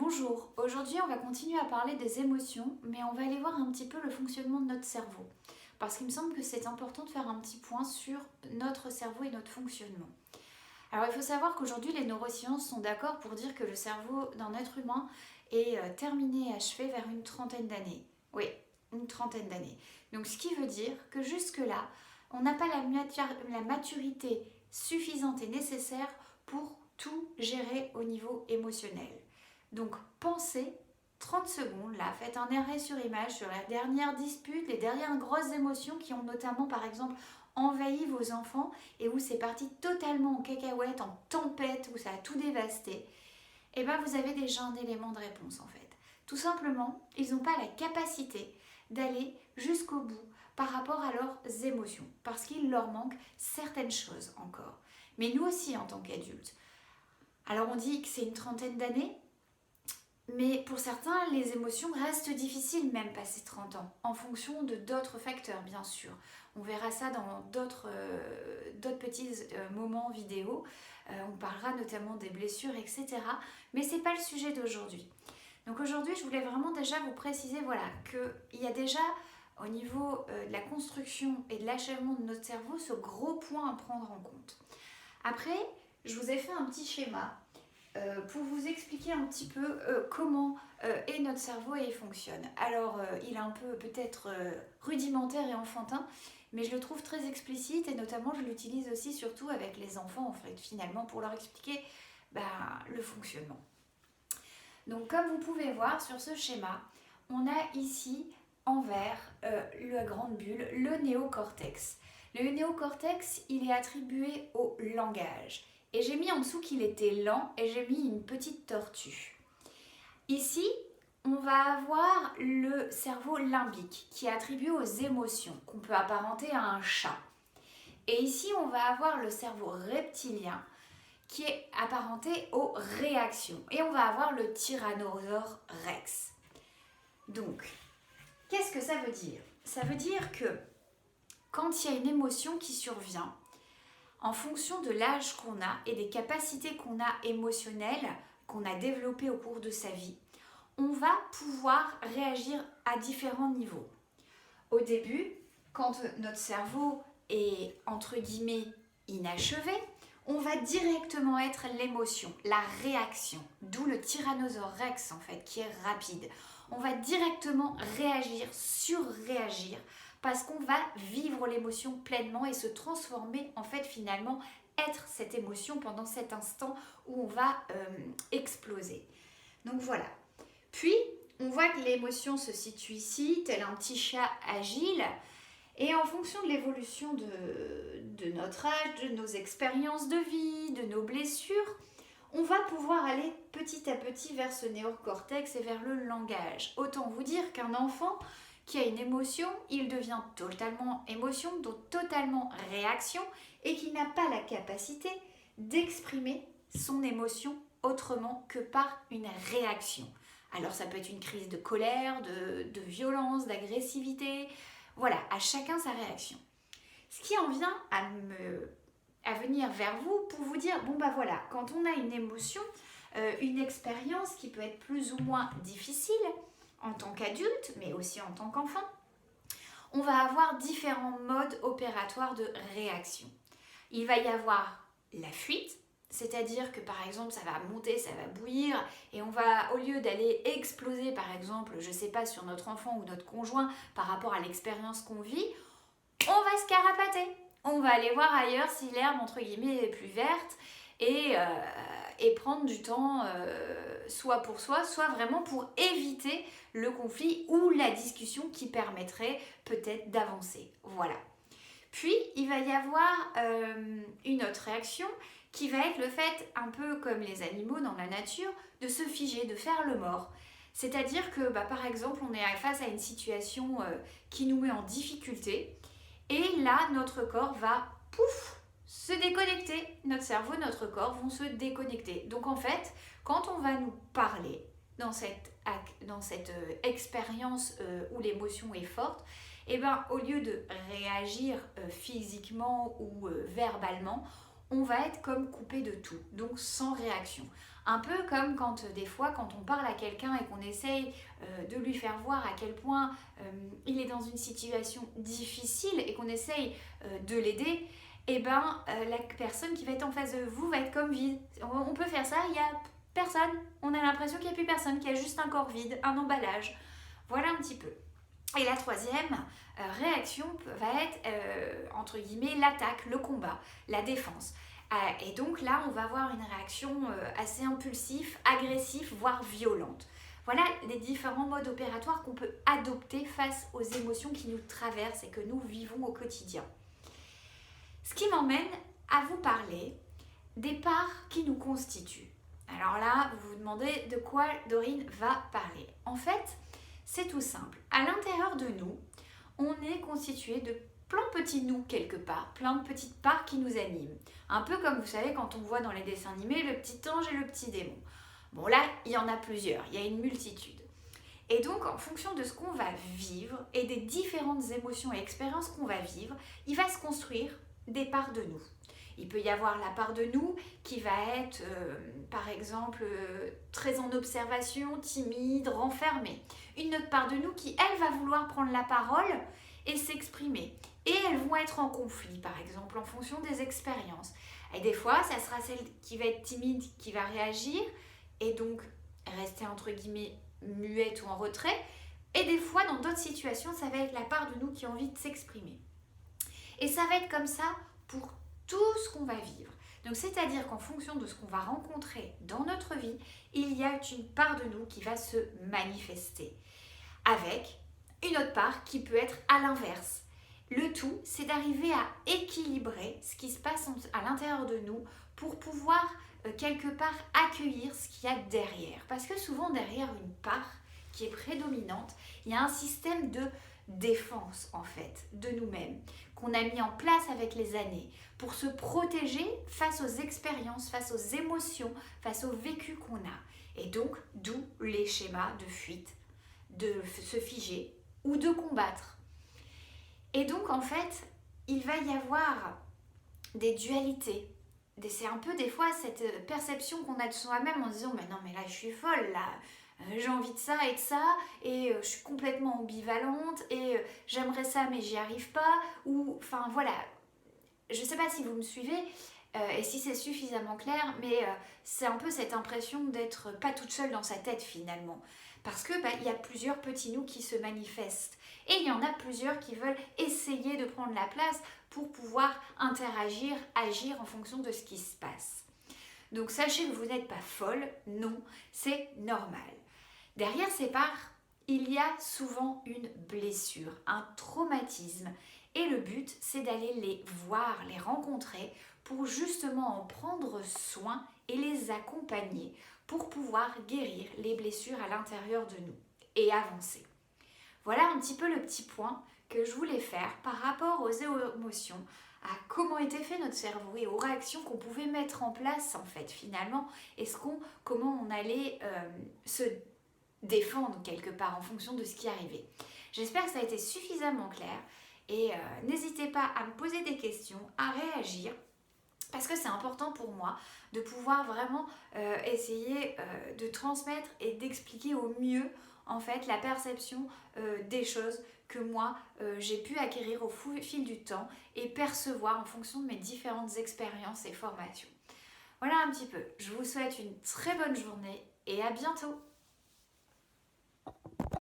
Bonjour, aujourd'hui on va continuer à parler des émotions, mais on va aller voir un petit peu le fonctionnement de notre cerveau. Parce qu'il me semble que c'est important de faire un petit point sur notre cerveau et notre fonctionnement. Alors il faut savoir qu'aujourd'hui les neurosciences sont d'accord pour dire que le cerveau d'un être humain est terminé et achevé vers une trentaine d'années. Oui, une trentaine d'années. Donc ce qui veut dire que jusque-là, on n'a pas la maturité suffisante et nécessaire pour tout gérer au niveau émotionnel. Donc pensez 30 secondes là, faites un arrêt sur image sur la dernière dispute, les dernières grosses émotions qui ont notamment par exemple envahi vos enfants et où c'est parti totalement en cacahuète, en tempête, où ça a tout dévasté. Et bien vous avez déjà un élément de réponse en fait. Tout simplement, ils n'ont pas la capacité d'aller jusqu'au bout par rapport à leurs émotions, parce qu'il leur manque certaines choses encore. Mais nous aussi en tant qu'adultes. Alors on dit que c'est une trentaine d'années, mais pour certains, les émotions restent difficiles même passé 30 ans, en fonction de d'autres facteurs bien sûr. On verra ça dans d'autres petits moments vidéo. On parlera notamment des blessures, etc. Mais ce n'est pas le sujet d'aujourd'hui. Donc aujourd'hui, je voulais vraiment déjà vous préciser voilà, qu'il y a déjà au niveau de la construction et de l'achèvement de notre cerveau ce gros point à prendre en compte. Après, je vous ai fait un petit schéma pour vous expliquer un petit peu comment est notre cerveau et il fonctionne. Alors, il est un peu peut-être rudimentaire et enfantin, mais je le trouve très explicite et notamment je l'utilise aussi surtout avec les enfants en fait, finalement, pour leur expliquer le fonctionnement. Donc, comme vous pouvez voir sur ce schéma, on a ici en vert la grande bulle, le néocortex. Le néocortex, il est attribué au langage. Et j'ai mis en dessous qu'il était lent et j'ai mis une petite tortue. Ici, on va avoir le cerveau limbique qui est attribué aux émotions, qu'on peut apparenter à un chat. Et ici, on va avoir le cerveau reptilien qui est apparenté aux réactions. Et on va avoir le tyrannosaure rex. Donc, qu'est-ce que ça veut dire? Ça veut dire que quand il y a une émotion qui survient, en fonction de l'âge qu'on a et des capacités qu'on a émotionnelles, qu'on a développées au cours de sa vie, on va pouvoir réagir à différents niveaux. Au début, quand notre cerveau est entre guillemets inachevé, on va directement être l'émotion, la réaction, d'où le tyrannosaure rex en fait, qui est rapide. On va directement réagir, surréagir, parce qu'on va vivre l'émotion pleinement et se transformer en fait finalement, être cette émotion pendant cet instant où on va exploser. Donc voilà. Puis, on voit que l'émotion se situe ici, tel un petit chat agile, et en fonction de l'évolution de notre âge, de nos expériences de vie, de nos blessures, on va pouvoir aller petit à petit vers ce néocortex et vers le langage. Autant vous dire qu'un enfant qui a une émotion, il devient totalement émotion, donc totalement réaction, et qui n'a pas la capacité d'exprimer son émotion autrement que par une réaction. Alors ça peut être une crise de colère, de violence, d'agressivité, voilà, à chacun sa réaction. Ce qui en vient à venir vers vous pour vous dire, bon bah voilà, quand on a une émotion, une expérience qui peut être plus ou moins difficile en tant qu'adulte, mais aussi en tant qu'enfant, on va avoir différents modes opératoires de réaction. Il va y avoir la fuite, c'est-à-dire que par exemple ça va monter, ça va bouillir et on va, au lieu d'aller exploser par exemple, je sais pas, sur notre enfant ou notre conjoint par rapport à l'expérience qu'on vit, on va se carapater. On va aller voir ailleurs si l'herbe entre guillemets est plus verte et prendre du temps soit pour soi, soit vraiment pour éviter le conflit ou la discussion qui permettrait peut-être d'avancer. Voilà. Puis, il va y avoir une autre réaction qui va être le fait, un peu comme les animaux dans la nature, de se figer, de faire le mort. C'est-à-dire que, par exemple, on est face à une situation qui nous met en difficulté et là, notre corps va, pouf, se déconnecter. Notre cerveau, notre corps vont se déconnecter. Donc en fait, quand on va nous parler dans cette expérience où l'émotion est forte, et au lieu de réagir physiquement ou verbalement, on va être comme coupé de tout, donc sans réaction. Un peu comme quand des fois, quand on parle à quelqu'un et qu'on essaye de lui faire voir à quel point il est dans une situation difficile et qu'on essaye de l'aider, et ben la personne qui va être en face de vous va être comme vide. On peut faire ça, il n'y a personne, on a l'impression qu'il n'y a plus personne, qu'il y a juste un corps vide, un emballage. Voilà un petit peu. Et la troisième réaction va être, entre guillemets, l'attaque, le combat, la défense. Et donc là, on va avoir une réaction assez impulsive, agressive, voire violente. Voilà les différents modes opératoires qu'on peut adopter face aux émotions qui nous traversent et que nous vivons au quotidien. Ce qui m'emmène à vous parler des parts qui nous constituent. Alors là, vous vous demandez de quoi Dorine va parler. En fait, c'est tout simple. À l'intérieur de nous, on est constitué de plein de petits nous quelque part, plein de petites parts qui nous animent. Un peu comme vous savez quand on voit dans les dessins animés le petit ange et le petit démon. Bon là, il y en a plusieurs, il y a une multitude. Et donc en fonction de ce qu'on va vivre et des différentes émotions et expériences qu'on va vivre, il va se construire des parts de nous. Il peut y avoir la part de nous qui va être, par exemple, très en observation, timide, renfermée. Une autre part de nous qui, elle, va vouloir prendre la parole et s'exprimer. Et elles vont être en conflit, par exemple, en fonction des expériences. Et des fois, ça sera celle qui va être timide qui va réagir et donc rester, entre guillemets, muette ou en retrait. Et des fois, dans d'autres situations, ça va être la part de nous qui a envie de s'exprimer. Et ça va être comme ça pour tout ce qu'on va vivre. Donc c'est-à-dire qu'en fonction de ce qu'on va rencontrer dans notre vie, il y a une part de nous qui va se manifester. Avec une autre part qui peut être à l'inverse. Le tout, c'est d'arriver à équilibrer ce qui se passe à l'intérieur de nous pour pouvoir quelque part accueillir ce qu'il y a derrière. Parce que souvent derrière une part qui est prédominante, il y a un système de défense en fait de nous-mêmes qu'on a mis en place avec les années pour se protéger face aux expériences, face aux émotions, face au vécu qu'on a. Et donc, d'où les schémas de fuite, de se figer ou de combattre. Et donc, en fait, il va y avoir des dualités. C'est un peu des fois cette perception qu'on a de soi-même en disant « mais non, mais là, je suis folle, là !» j'ai envie de ça et de ça, et je suis complètement ambivalente, et j'aimerais ça mais j'y arrive pas, ou enfin voilà, je sais pas si vous me suivez et si c'est suffisamment clair, mais c'est un peu cette impression d'être pas toute seule dans sa tête finalement, parce que il y a plusieurs petits nous qui se manifestent, et il y en a plusieurs qui veulent essayer de prendre la place pour pouvoir interagir, agir en fonction de ce qui se passe. Donc sachez que vous n'êtes pas folle, non, c'est normal. Derrière ces parts, il y a souvent une blessure, un traumatisme. Et le but, c'est d'aller les voir, les rencontrer pour justement en prendre soin et les accompagner pour pouvoir guérir les blessures à l'intérieur de nous et avancer. Voilà un petit peu le petit point que je voulais faire par rapport aux émotions, à comment était fait notre cerveau et aux réactions qu'on pouvait mettre en place en fait finalement, et comment on allait se défendre quelque part en fonction de ce qui arrivait. J'espère que ça a été suffisamment clair, et n'hésitez pas à me poser des questions, à réagir, parce que c'est important pour moi de pouvoir vraiment essayer de transmettre et d'expliquer au mieux en fait la perception des choses que moi j'ai pu acquérir au fil du temps et percevoir en fonction de mes différentes expériences et formations. Voilà un petit peu. Je vous souhaite une très bonne journée et à bientôt.